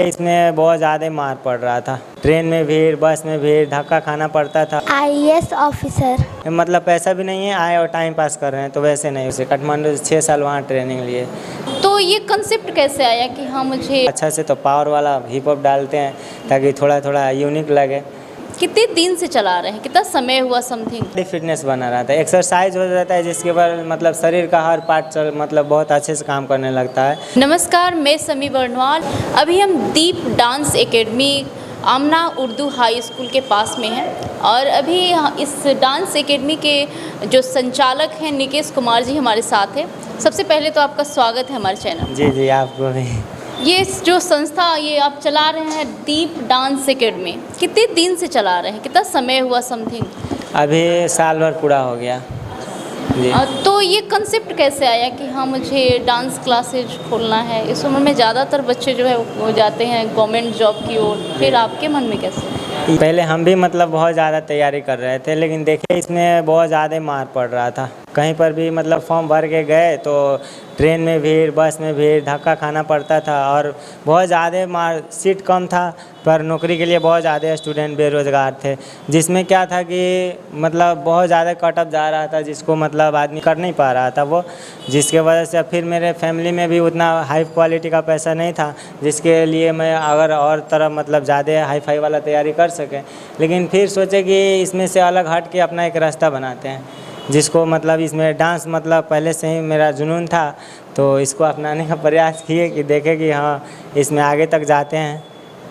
इसमें बहुत ज़्यादा मार पड़ रहा था। ट्रेन में भीड़, बस में भीड़, धक्का खाना पड़ता था। IAS officer. मतलब पैसा भी नहीं है, आए और टाइम पास कर रहे हैं, तो वैसे नहीं। उसे काठमांडू से 6 साल वहाँ ट्रेनिंग लिए। तो ये कंसेप्ट कैसे आया कि हाँ मुझे अच्छा से तो पावर वाला हिप हॉप डालते हैं ताकि थोड़ा थोड़ा यूनिक लगे। कितने दिन से चला रहे हैं, कितना समय हुआ समथिंग? बॉडी फिटनेस बना रहता है, एक्सरसाइज हो जाता है, जिसके बाद मतलब शरीर का हर पार्ट मतलब बहुत अच्छे से काम करने लगता है। नमस्कार, मैं समी बर्नवाल। अभी हम दीप डांस एकेडमी आमना उर्दू हाई स्कूल के पास में हैं और अभी इस डांस एकेडमी के जो संचालक हैं निकेश कुमार जी हमारे साथ हैं। सबसे पहले तो आपका स्वागत है हमारे चैनल। जी जी, आपको भी। ये जो संस्था ये आप चला रहे हैं दीप डांस एकेडमी, कितने दिन से चला रहे हैं, कितना समय हुआ समथिंग? अभी साल भर पूरा हो गया जी। तो ये कंसेप्ट कैसे आया कि हाँ मुझे डांस क्लासेज खोलना है? इस उम्र में ज़्यादातर बच्चे जो है वो जाते हैं गवर्नमेंट जॉब की ओर, फिर आपके मन में कैसे? पहले हम भी मतलब बहुत ज़्यादा तैयारी कर रहे थे, लेकिन देखिए इसमें बहुत ज़्यादा मार पड़ रहा था। कहीं पर भी मतलब फॉर्म भर के गए तो ट्रेन में भीड़, बस में भीड़, धक्का खाना पड़ता था और बहुत ज़्यादा मार, सीट कम था पर नौकरी के लिए बहुत ज़्यादा स्टूडेंट बेरोज़गार थे, जिसमें क्या था कि मतलब बहुत ज़्यादा कटअप जा रहा था, जिसको मतलब आदमी कर नहीं पा रहा था वो, जिसके वजह से फिर मेरे फैमिली में भी उतना हाई क्वालिटी का पैसा नहीं था जिसके लिए मैं अगर और तरह मतलब ज़्यादा हाई फाई वाला तैयारी कर सकें। लेकिन फिर सोचे कि इसमें से अलग हट के अपना एक रास्ता बनाते हैं, जिसको मतलब इसमें डांस मतलब पहले से ही मेरा जुनून था, तो इसको अपनाने का प्रयास किए कि देखें कि हाँ इसमें आगे तक जाते हैं,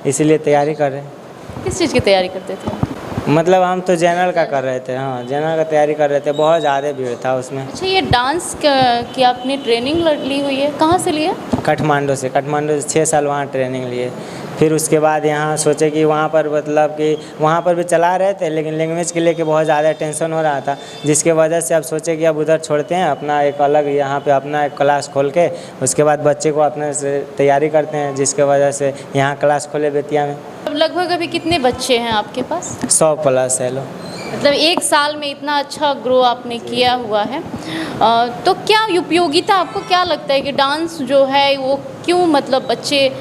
इसीलिए तैयारी कर रहे हैं। किस चीज़ की तैयारी करते थे? मतलब हम तो जनरल का कर रहे थे। हाँ, जनरल का तैयारी कर रहे थे, बहुत ज़्यादा भीड़ था उसमें। अच्छा, ये डांस की आपने ट्रेनिंग ली हुई है, कहाँ से ली है? काठमांडू से 6 साल वहाँ ट्रेनिंग लिए। फिर उसके बाद यहाँ सोचे कि वहाँ पर मतलब कि वहाँ पर भी चला रहे थे, लेकिन लैंग्वेज के लेके बहुत ज़्यादा टेंशन हो रहा था, जिसके वजह से अब सोचे कि अब उधर छोड़ते हैं, अपना एक अलग यहाँ पे अपना एक क्लास खोल के उसके बाद बच्चे को अपने से तैयारी करते हैं, जिसके वजह से यहाँ क्लास खोले बेतिया में। अब लगभग अभी कितने बच्चे हैं आपके पास? 100 प्लस है लोग। मतलब एक साल में इतना अच्छा ग्रो आपने किया हुआ है। तो क्या उपयोगिता आपको क्या लगता है कि डांस जो है वो क्यों मतलब बच्चे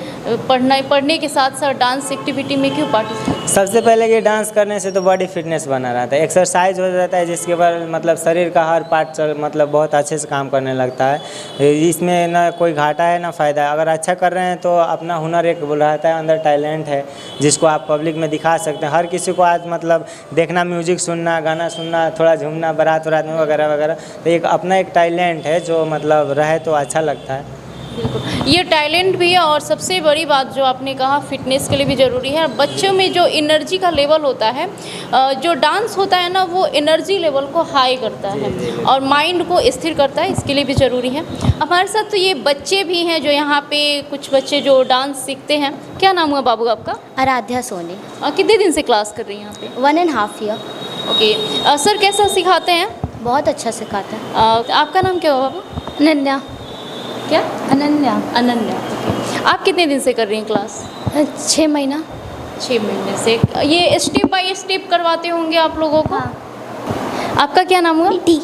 पढ़ने के साथ साथ डांस एक्टिविटी में क्यों पार्टिसिपेट? सबसे पहले कि डांस करने से तो बॉडी फिटनेस बना रहता है, एक्सरसाइज हो जाता है, जिसके बाद मतलब शरीर का हर पार्ट मतलब बहुत अच्छे से काम करने लगता है। इसमें ना कोई घाटा है ना फ़ायदा है। अगर अच्छा कर रहे हैं तो अपना हुनर एक रहता है, अंदर टैलेंट है जिसको आप पब्लिक में दिखा सकते हैं। हर किसी को आज मतलब देखना, म्यूजिक सुनना, गाना सुनना, थोड़ा झूमना बारात वरात में वगैरह वगैरह, तो एक अपना एक टैलेंट है जो मतलब रहे तो अच्छा लगता है। बिल्कुल, ये टैलेंट भी है और सबसे बड़ी बात जो आपने कहा फिटनेस के लिए भी ज़रूरी है। बच्चों में जो एनर्जी का लेवल होता है, जो डांस होता है ना, वो एनर्जी लेवल को हाई करता है और माइंड को स्थिर करता है, इसके लिए भी ज़रूरी है। हमारे साथ तो ये बच्चे भी हैं जो यहाँ पे कुछ बच्चे जो डांस सीखते हैं। क्या नाम हुआ बाबू आपका? आराध्या सोनी। कितने दिन से क्लास कर रही हैं यहाँ पे? 1.5 ईयर। ओके, सर कैसा सिखाते हैं? बहुत अच्छा सिखाते हैं। आपका नाम क्या हुआ बाबू? अनन्या। क्या? अनन्या। अनन्या। आप कितने दिन से कर रही हैं क्लास? 6 महीना। 6 महीने से। ये स्टेप बाय स्टेप करवाते होंगे आप लोगों को? हाँ। आपका क्या नाम हुआ? मिठी।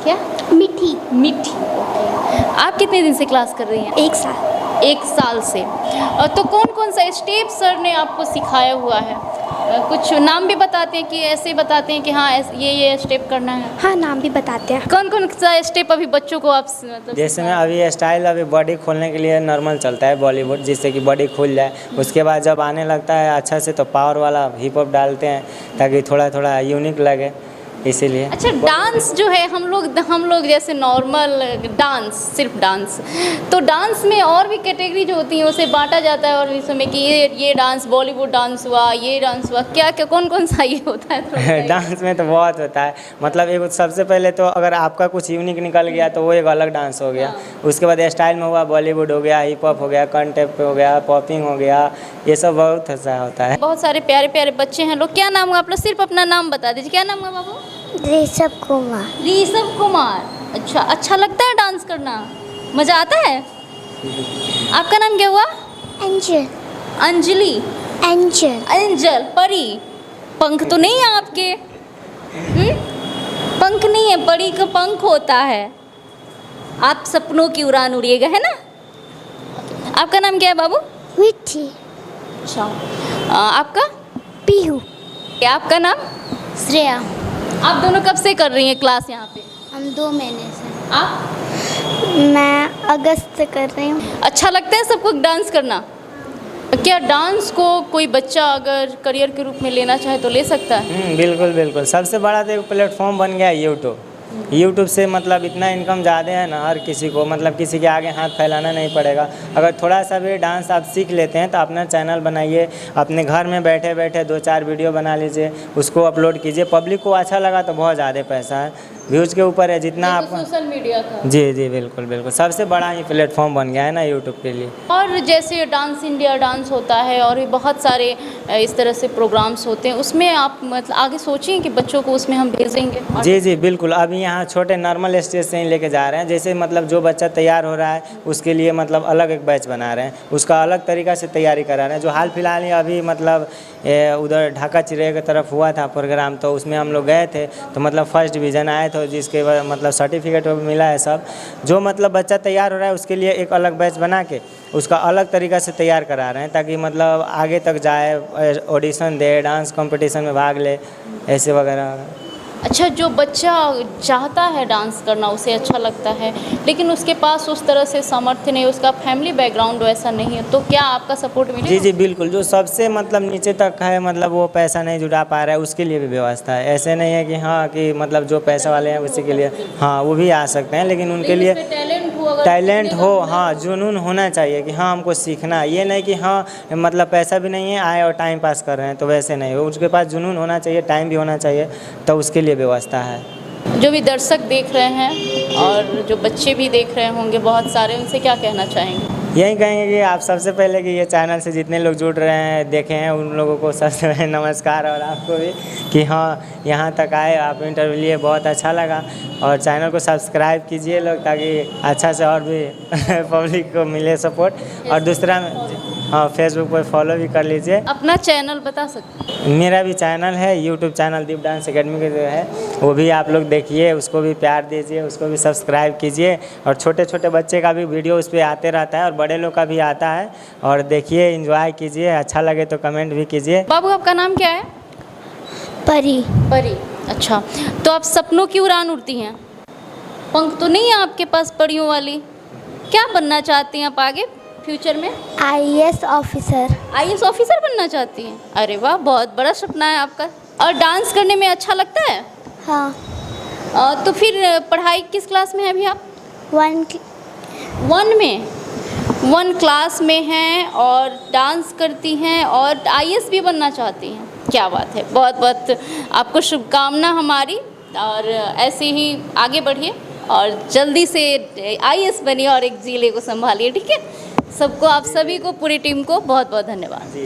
क्या? मिठी। मिठी। आप कितने दिन से क्लास कर रही हैं? 1 साल। 1 साल से। तो कौन कौन सा स्टेप सर ने आपको सिखाया हुआ है? कुछ नाम भी बताते हैं कि ऐसे बताते हैं कि हाँ ये स्टेप करना है? हाँ, नाम भी बताते हैं। कौन कौन सा स्टेप अभी बच्चों को आप मतलब? जैसे में अभी स्टाइल अभी बॉडी खोलने के लिए नॉर्मल चलता है बॉलीवुड, जिससे कि बॉडी खुल जाए। उसके बाद जब आने लगता है अच्छा से तो पावर वाला हिप हॉप डालते हैं ताकि थोड़ा थोड़ा यूनिक लगे, इसीलिए। अच्छा, डांस जो है हम लोग जैसे नॉर्मल डांस, सिर्फ डांस, तो डांस में और भी कैटेगरी जो होती हैं उसे बांटा जाता है और इसमें कि ये डांस बॉलीवुड डांस हुआ, ये डांस हुआ, क्या क्या कौन कौन सा ये होता है? डांस में तो बहुत होता है। मतलब एक सबसे पहले तो अगर आपका कुछ यूनिक निकल गया तो वो एक अलग डांस हो गया। उसके बाद स्टाइल में हुआ बॉलीवुड हो गया, हिप हॉप हो गया, कंटेम्प हो गया, पॉपिंग हो गया, ये सब बहुत अच्छा होता है। बहुत सारे प्यारे प्यारे बच्चे हैं लोग। क्या नाम हुआ आप लोग? सिर्फ अपना नाम बता दीजिए। क्या नाम हुआ बाबू? ऋषभ कुमार। ऋषभ कुमार। अच्छा लगता है डांस करना? मज़ा आता है? आपका नाम क्या हुआ? एंजल। अंजलि। एंजल परी। पंख तो नहीं है आपके? पंख नहीं है, परी का पंख होता है। आप सपनों की उड़ान उड़िएगा, है ना? आपका नाम क्या है बाबू? मिठी। अच्छा आपका? पीहू। क्या आपका नाम? श्रेया। आप दोनों कब से कर रही हैं क्लास यहाँ पे? हम 2 महीने से। आप? मैं अगस्त से कर रही हूँ। अच्छा लगता है सबको डांस करना? क्या डांस को कोई बच्चा अगर करियर के रूप में लेना चाहे तो ले सकता है? बिल्कुल बिल्कुल। सबसे बड़ा तो एक प्लेटफॉर्म बन गया है यूट्यूब से मतलब इतना इनकम ज़्यादा है ना, हर किसी को मतलब किसी के आगे हाथ फैलाना नहीं पड़ेगा। अगर थोड़ा सा भी डांस आप सीख लेते हैं तो अपना चैनल बनाइए, अपने घर में बैठे बैठे 2-4 वीडियो बना लीजिए, उसको अपलोड कीजिए। पब्लिक को अच्छा लगा तो बहुत ज़्यादा पैसा है, व्यूज़ के ऊपर है जितना आप। सोशल मीडिया का। जी जी बिल्कुल बिल्कुल। सबसे बड़ा ये प्लेटफॉर्म बन गया है ना यूट्यूब के लिए। और जैसे डांस इंडिया डांस होता है और भी बहुत सारे इस तरह से प्रोग्राम्स होते हैं, उसमें आप मतलब आगे सोचिए कि बच्चों को उसमें हम भेजेंगे? जी जी बिल्कुल। अभी यहाँ छोटे नॉर्मल स्टेज से ही लेके जा रहे हैं। जैसे मतलब जो बच्चा तैयार हो रहा है उसके लिए मतलब अलग एक बैच बना रहे हैं, उसका अलग तरीक़ा से तैयारी करा रहे हैं। जो हाल फिलहाल ही अभी मतलब उधर ढाका चिड़िया की तरफ हुआ था प्रोग्राम, तो उसमें हम लोग गए थे तो मतलब फर्स्ट डिवीज़न आए थे, जिसके मतलब सर्टिफिकेट मिला है सब। जो मतलब बच्चा तैयार हो रहा है उसके लिए एक अलग बैच बना के उसका अलग तरीक़ा से तैयार करा रहे हैं, ताकि मतलब आगे तक जाए, ऑडिशन दे, डांस कंपटीशन में भाग ले, ऐसे वगैरह। अच्छा, जो बच्चा चाहता है डांस करना, उसे अच्छा लगता है, लेकिन उसके पास उस तरह से सामर्थ्य नहीं, उसका फैमिली बैकग्राउंड वैसा नहीं है, तो क्या आपका सपोर्ट मिलेगा? जी जी बिल्कुल। जो सबसे मतलब नीचे तक है, मतलब वो पैसा नहीं जुटा पा रहा है, उसके लिए भी व्यवस्था है। ऐसे नहीं है कि हाँ कि मतलब जो पैसा वाले हैं उसी के लिए, हाँ वो भी आ सकते हैं, लेकिन उनके लिए टैलेंट हो, हाँ जुनून होना चाहिए कि हाँ हमको सीखना। ये नहीं कि हाँ मतलब पैसा भी नहीं है, आए और टाइम पास कर रहे हैं, तो वैसे नहीं हो। उसके पास जुनून होना चाहिए, टाइम भी होना चाहिए, तो उसके लिए व्यवस्था है। जो भी दर्शक देख रहे हैं और जो बच्चे भी देख रहे होंगे बहुत सारे, उनसे क्या कहना चाहेंगे? यही कहेंगे कि आप सबसे पहले कि ये चैनल से जितने लोग जुड़ रहे हैं, देखे हैं, उन लोगों को सबसे पहले नमस्कार, और आपको भी कि हाँ यहाँ तक आए, आप इंटरव्यू लिए, बहुत अच्छा लगा। और चैनल को सब्सक्राइब कीजिए लोग, ताकि अच्छा से और भी पब्लिक को मिले सपोर्ट। और दूसरा हाँ फेसबुक पर फॉलो भी कर लीजिए। अपना चैनल बता सकते हैं? मेरा भी चैनल है, यूट्यूब चैनल दीप डांस एकेडमी के जो है, वो भी आप लोग देखिए, उसको भी प्यार दीजिए, उसको भी सब्सक्राइब कीजिए। और छोटे छोटे बच्चे का भी वीडियो उस पर आते रहता है और बड़े लोग का भी आता है, और देखिए, एंजॉय कीजिए। अच्छा लगे तो कमेंट भी कीजिए। बाबू आपका नाम क्या है? परी। परी। अच्छा, तो आप सपनों की उड़ान उड़ती हैं, पंख तो नहीं है आपके पास परियों वाली? क्या बनना चाहती हैं आप आगे फ्यूचर में? IAS officer. IAS ऑफिसर बनना चाहती हैं? अरे वाह, बहुत बड़ा सपना है आपका। और डांस करने में अच्छा लगता है? हाँ। तो फिर पढ़ाई किस क्लास में है अभी आप? 1 में 1 क्लास में हैं और डांस करती हैं और IAS भी बनना चाहती हैं। क्या बात है, बहुत बहुत आपको शुभकामना हमारी, और ऐसे ही आगे बढ़िए और जल्दी से IAS बनिए और एक जिले को संभालिए, ठीक है? सबको, आप सभी को, पूरी टीम को बहुत बहुत धन्यवाद।